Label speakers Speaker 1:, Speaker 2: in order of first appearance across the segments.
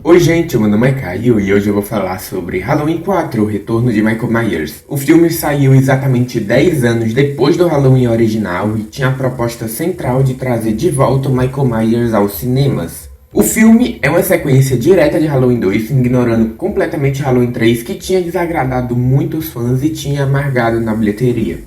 Speaker 1: Oi gente, meu nome é Caio e hoje eu vou falar sobre Halloween 4, o retorno de Michael Myers. O filme saiu exatamente 10 anos depois do Halloween original e tinha a proposta central de trazer de volta o Michael Myers aos cinemas. O filme é uma sequência direta de Halloween 2, ignorando completamente Halloween 3, que tinha desagradado muitos fãs e tinha amargado na bilheteria.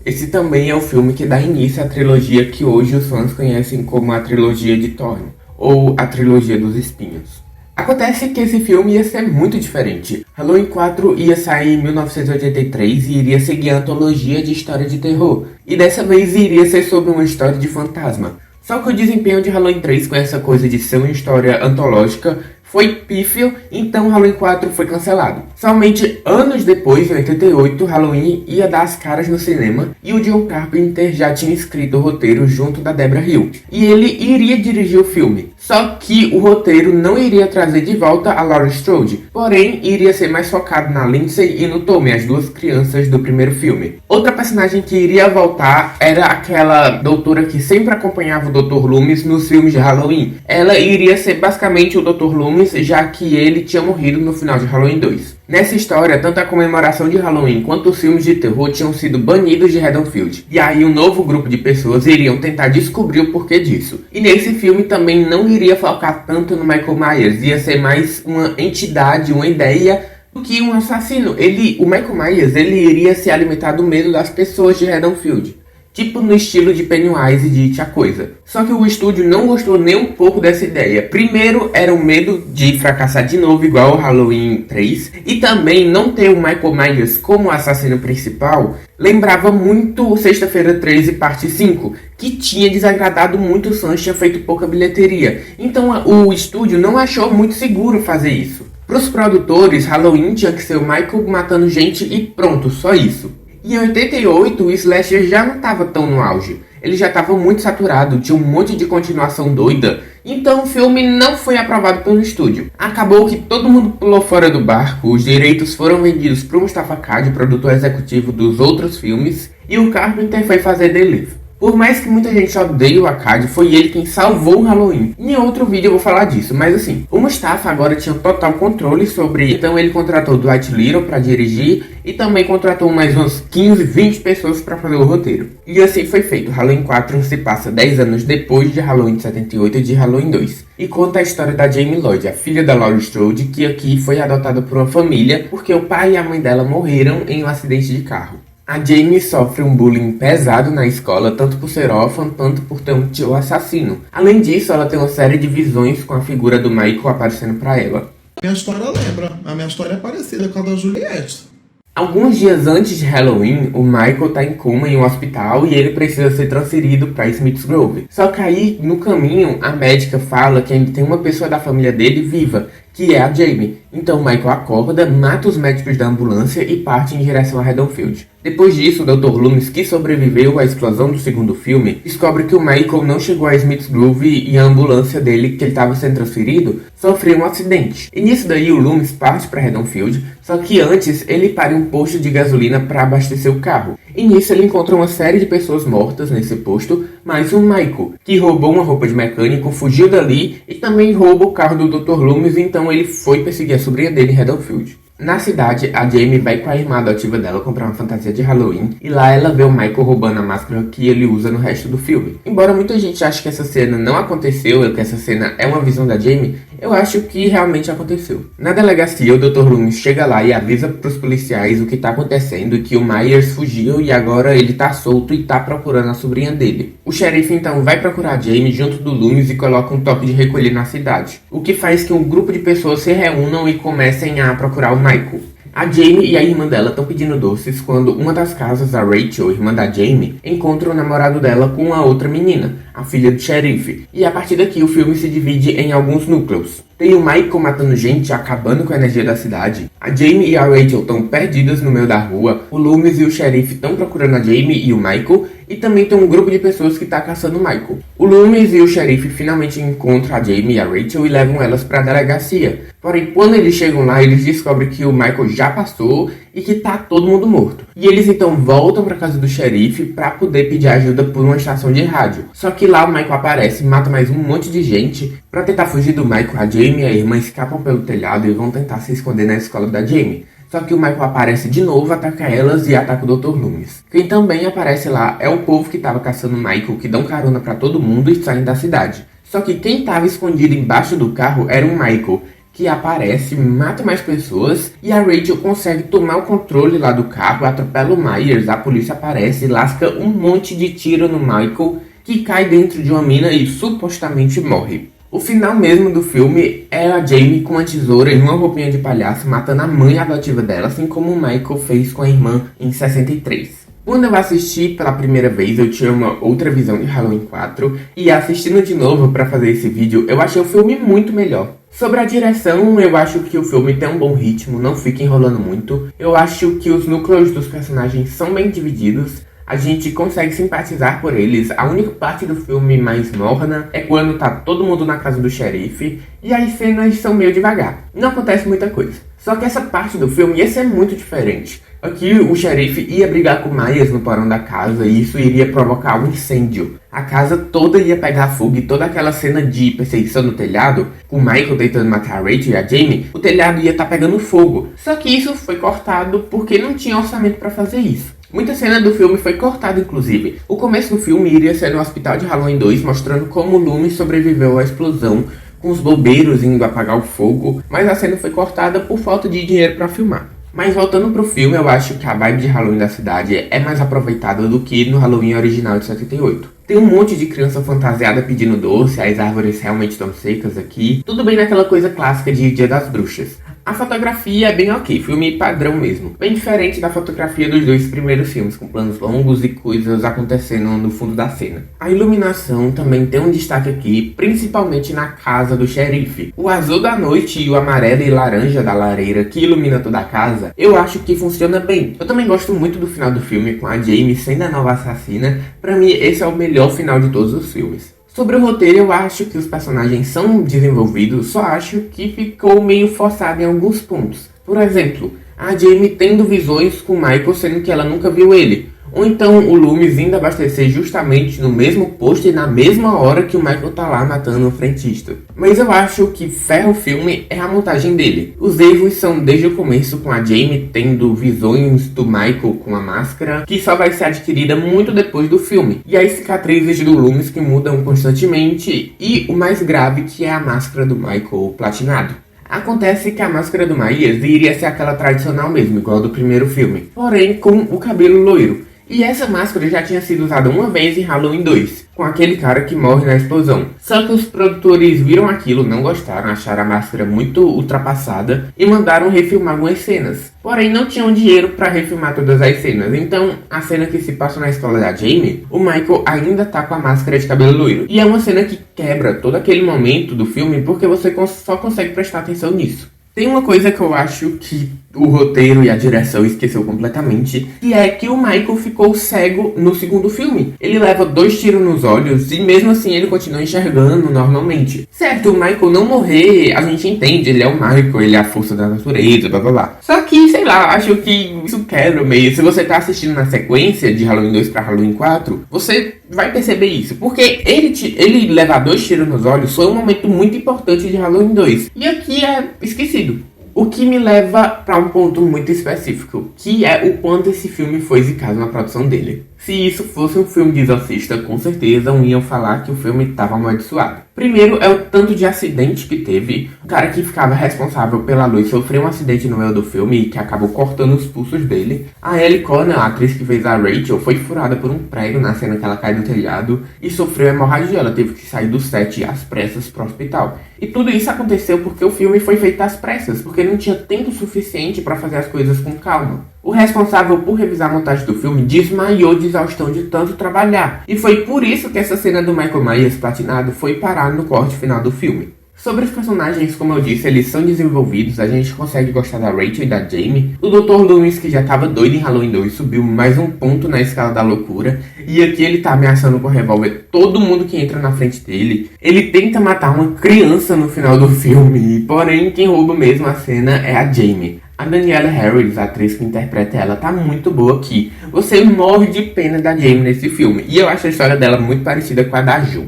Speaker 1: Esse também é o filme que dá início à trilogia que hoje os fãs conhecem como a trilogia de Thorne, ou a trilogia dos espinhos. Acontece que esse filme ia ser muito diferente. Halloween 4 ia sair em 1983 e iria seguir a antologia de história de terror. E dessa vez iria ser sobre uma história de fantasma. Só que o desempenho de Halloween 3 com essa coisa de ser uma história antológica foi pífio, então Halloween 4 foi cancelado. Somente anos depois, em 88, Halloween ia dar as caras no cinema e o John Carpenter já tinha escrito o roteiro junto da Debra Hill. E ele iria dirigir o filme. Só que o roteiro não iria trazer de volta a Laurie Strode, porém iria ser mais focado na Lindsay e no Tommy, as duas crianças do primeiro filme. Outra personagem que iria voltar era aquela doutora que sempre acompanhava o Dr. Loomis nos filmes de Halloween. Ela iria ser basicamente o Dr. Loomis, já que ele tinha morrido no final de Halloween 2. Nessa história, tanto a comemoração de Halloween quanto os filmes de terror tinham sido banidos de Haddonfield. E aí um novo grupo de pessoas iriam tentar descobrir o porquê disso. E nesse filme também não iria focar tanto no Michael Myers, ia ser mais uma entidade, uma ideia do que um assassino. O Michael Myers, ele iria se alimentar do medo das pessoas de Haddonfield. Tipo no estilo de Pennywise e de It a Coisa. Só que o estúdio não gostou nem um pouco dessa ideia. Primeiro era o medo de fracassar de novo igual o Halloween 3. E também não ter o Michael Myers como assassino principal lembrava muito Sexta-feira 13 parte 5. Que tinha desagradado muito os fãs, tinha feito pouca bilheteria. Então o estúdio não achou muito seguro fazer isso. Para os produtores, Halloween tinha que ser o Michael matando gente e pronto, só isso. E em 88, o slasher já não estava tão no auge. Ele já estava muito saturado, tinha um monte de continuação doida. Então o filme não foi aprovado pelo estúdio. Acabou que todo mundo pulou fora do barco, os direitos foram vendidos para o Mustafa Khad, produtor executivo dos outros filmes, e o Carpenter foi fazer The Live. Por mais que muita gente odeie o Akkad, foi ele quem salvou o Halloween. Em outro vídeo eu vou falar disso, mas assim, o Mustafa agora tinha total controle sobre... Então ele contratou Dwight Little para dirigir e também contratou mais umas 15, 20 pessoas para fazer o roteiro. E assim foi feito. Halloween 4 se passa 10 anos depois de Halloween de 78 e de Halloween 2. E conta a história da Jamie Lloyd, a filha da Laurie Strode, que aqui foi adotada por uma família porque o pai e a mãe dela morreram em um acidente de carro. A Jamie sofre um bullying pesado na escola, tanto por ser órfã, quanto por ter um tio assassino. Além disso, ela tem uma série de visões com a figura do Michael aparecendo para ela.
Speaker 2: Minha história lembra, a minha história é parecida com a da Juliette.
Speaker 1: Alguns dias antes de Halloween, o Michael tá em coma em um hospital e ele precisa ser transferido para Smith's Grove. Só que aí, no caminho, a médica fala que ainda tem uma pessoa da família dele viva, que é a Jamie. Então o Michael acorda, mata os médicos da ambulância e parte em direção a Haddonfield. Depois disso, o Dr. Loomis, que sobreviveu à explosão do segundo filme, descobre que o Michael não chegou a Smith's Grove e a ambulância dele, que ele estava sendo transferido, sofreu um acidente. E nisso daí o Loomis parte para Haddonfield, só que antes ele para em um posto de gasolina para abastecer o carro. E nisso ele encontra uma série de pessoas mortas nesse posto, mais um Michael, que roubou uma roupa de mecânico, fugiu dali e também rouba o carro do Dr. Loomis, então ele foi perseguir a sobrinha dele em Haddonfield. Na cidade, a Jamie vai com a irmã adotiva dela comprar uma fantasia de Halloween e lá ela vê o Michael roubando a máscara que ele usa no resto do filme. Embora muita gente ache que essa cena não aconteceu ou que essa cena é uma visão da Jamie, eu acho que realmente aconteceu. Na delegacia, o Dr. Loomis chega lá e avisa pros policiais o que tá acontecendo e que o Myers fugiu e agora ele tá solto e tá procurando a sobrinha dele. O xerife então vai procurar a Jamie junto do Loomis e coloca um toque de recolher na cidade, o que faz que um grupo de pessoas se reúnam e comecem a procurar o Michael. A Jamie e a irmã dela estão pedindo doces quando uma das casas, a Rachel, irmã da Jamie, encontra o namorado dela com a outra menina, a filha do xerife. E a partir daqui o filme se divide em alguns núcleos. Tem o Michael matando gente, acabando com a energia da cidade. A Jamie e a Rachel estão perdidas no meio da rua. O Loomis e o xerife estão procurando a Jamie e o Michael. E também tem um grupo de pessoas que está caçando o Michael. O Loomis e o xerife finalmente encontram a Jamie e a Rachel e levam elas para a delegacia. Porém, quando eles chegam lá, eles descobrem que o Michael já passou e que tá todo mundo morto. E eles então voltam pra casa do xerife pra poder pedir ajuda por uma estação de rádio. Só que lá o Michael aparece e mata mais um monte de gente. Pra tentar fugir do Michael, a Jamie e a irmã escapam pelo telhado e vão tentar se esconder na escola da Jamie. Só que o Michael aparece de novo, ataca elas e ataca o Dr. Loomis. Quem também aparece lá é o povo que tava caçando o Michael, que dão carona pra todo mundo e saem da cidade. Só que quem tava escondido embaixo do carro era o Michael, que aparece, mata mais pessoas e a Rachel consegue tomar o controle lá do carro, atropela o Myers, a polícia aparece e lasca um monte de tiro no Michael, que cai dentro de uma mina e supostamente morre. O final mesmo do filme é a Jamie com uma tesoura e uma roupinha de palhaço matando a mãe adotiva dela, assim como o Michael fez com a irmã em 63. Quando eu assisti pela primeira vez, eu tinha uma outra visão de Halloween 4 e assistindo de novo para fazer esse vídeo, eu achei o filme muito melhor. Sobre a direção, eu acho que o filme tem um bom ritmo, não fica enrolando muito. Eu acho que os núcleos dos personagens são bem divididos. A gente consegue simpatizar por eles. A única parte do filme mais morna é quando tá todo mundo na casa do xerife e as cenas são meio devagar. Não acontece muita coisa. Só que essa parte do filme ia ser muito diferente. Aqui o xerife ia brigar com o Myers no porão da casa e isso iria provocar um incêndio. A casa toda ia pegar fogo e toda aquela cena de perseguição no telhado, com o Michael tentando matar a Rachel e a Jamie, o telhado ia estar pegando fogo. Só que isso foi cortado porque não tinha orçamento para fazer isso. Muita cena do filme foi cortada, inclusive. O começo do filme iria ser no hospital de Halloween 2, mostrando como o Loomis sobreviveu à explosão, com os bombeiros indo apagar o fogo, mas a cena foi cortada por falta de dinheiro para filmar. Mas voltando pro filme, eu acho que a vibe de Halloween da cidade é mais aproveitada do que no Halloween original de 78. Tem um monte de criança fantasiada pedindo doce, as árvores realmente estão secas aqui. Tudo bem naquela coisa clássica de Dia das Bruxas. A fotografia é bem ok, filme padrão mesmo. Bem diferente da fotografia dos dois primeiros filmes, com planos longos e coisas acontecendo no fundo da cena. A iluminação também tem um destaque aqui, principalmente na casa do xerife. O azul da noite e o amarelo e laranja da lareira que ilumina toda a casa, eu acho que funciona bem. Eu também gosto muito do final do filme, com a Jamie sendo a nova assassina. Pra mim, esse é o melhor final de todos os filmes. Sobre o roteiro, eu acho que os personagens são desenvolvidos, só acho que ficou meio forçado em alguns pontos. Por exemplo, a Jamie tendo visões com o Michael, sendo que ela nunca viu ele. Ou então o Loomis indo abastecer justamente no mesmo posto e na mesma hora que o Michael tá lá matando o frentista. Mas eu acho que ferra o filme é a montagem dele. Os erros são desde o começo, com a Jamie tendo visões do Michael com a máscara, que só vai ser adquirida muito depois do filme. E as cicatrizes do Loomis que mudam constantemente. E o mais grave, que é a máscara do Michael platinado. Acontece que a máscara do Myers iria ser aquela tradicional mesmo, igual do primeiro filme, porém com o cabelo loiro. E essa máscara já tinha sido usada uma vez em Halloween 2, com aquele cara que morre na explosão. Só que os produtores viram aquilo, não gostaram, acharam a máscara muito ultrapassada e mandaram refilmar algumas cenas. Porém, não tinham dinheiro para refilmar todas as cenas, então a cena que se passa na escola da Jamie, o Michael ainda tá com a máscara de cabelo loiro. E é uma cena que quebra todo aquele momento do filme porque você só consegue prestar atenção nisso. Tem uma coisa que eu acho que o roteiro e a direção esqueceu completamente, que é que o Michael ficou cego no segundo filme. Ele leva 2 tiros nos olhos e mesmo assim ele continua enxergando normalmente. Certo, o Michael não morrer, a gente entende, ele é o Michael, ele é a força da natureza, blá blá blá. Só que, sei lá, acho que isso quebra meio. Se você tá assistindo na sequência de Halloween 2 pra Halloween 4, você vai perceber isso. Porque ele levar 2 tiros nos olhos foi um momento muito importante de Halloween 2. E aqui é esquecido. O que me leva para um ponto muito específico, que é o quanto esse filme foi zicado na produção dele. Se isso fosse um filme de exorcista, com certeza iam falar que o filme estava amaldiçoado. Primeiro é o tanto de acidente que teve. O cara que ficava responsável pela luz sofreu um acidente no meio do filme e que acabou cortando os pulsos dele. A Ellie Connor, a atriz que fez a Rachel, foi furada por um prego na cena que ela cai do telhado e sofreu hemorragia. Ela teve que sair do set às pressas pro hospital. E tudo isso aconteceu porque o filme foi feito às pressas, porque não tinha tempo suficiente para fazer as coisas com calma. O responsável por revisar a montagem do filme desmaiou de exaustão de tanto trabalhar. E foi por isso que essa cena do Michael Myers platinado foi parar no corte final do filme. Sobre os personagens, como eu disse, eles são desenvolvidos, a gente consegue gostar da Rachel e da Jamie. O Dr. Loomis, que já tava doido em Halloween 2, subiu mais um ponto na escala da loucura. E aqui ele tá ameaçando com o revólver todo mundo que entra na frente dele. Ele tenta matar uma criança no final do filme, porém quem rouba mesmo a cena é a Jamie. A Danielle Harris, a atriz que interpreta ela, tá muito boa aqui. Você morre de pena da Jamie nesse filme. E eu acho a história dela muito parecida com a da Ju.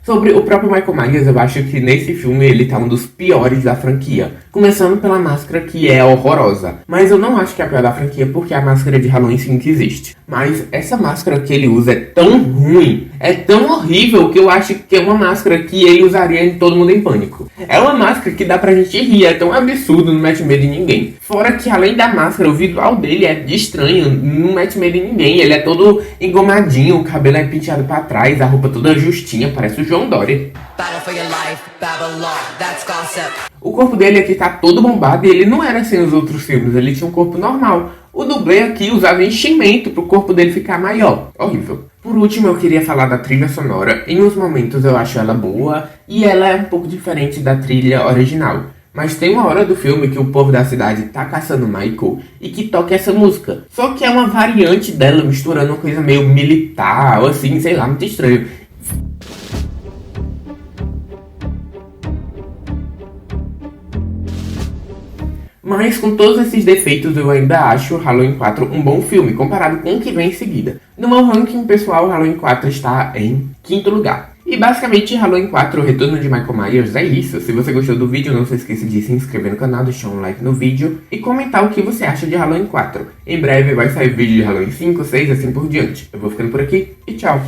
Speaker 1: Sobre o próprio Michael Myers, eu acho que nesse filme ele tá um dos piores da franquia. Começando pela máscara, que é horrorosa. Mas eu não acho que é a pior da franquia, porque a máscara de Halloween sim que existe. Mas essa máscara que ele usa é tão ruim, é tão horrível, que eu acho que é uma máscara que ele usaria em Todo Mundo em Pânico. É uma máscara que dá pra gente rir, é tão absurdo, não mete medo em ninguém. Fora que além da máscara, o visual dele é de estranho, não mete medo em ninguém. Ele é todo engomadinho, o cabelo é penteado pra trás, a roupa toda justinha, parece o João Dória. O corpo dele aqui tá todo bombado e ele não era assim nos outros filmes, ele tinha um corpo normal. O dublê aqui usava enchimento pro corpo dele ficar maior. Horrível. Por último, eu queria falar da trilha sonora. Em uns momentos eu acho ela boa e ela é um pouco diferente da trilha original. Mas tem uma hora do filme que o povo da cidade tá caçando Michael e que toca essa música. Só que é uma variante dela, misturando uma coisa meio militar, ou assim, sei lá, muito estranho. Mas com todos esses defeitos, eu ainda acho Halloween 4 um bom filme, comparado com o que vem em seguida. No meu ranking pessoal, Halloween 4 está em 5º lugar. E basicamente, Halloween 4, o retorno de Michael Myers, é isso. Se você gostou do vídeo, não se esqueça de se inscrever no canal, deixar um like no vídeo e comentar o que você acha de Halloween 4. Em breve vai sair vídeo de Halloween 5, 6 e assim por diante. Eu vou ficando por aqui e tchau!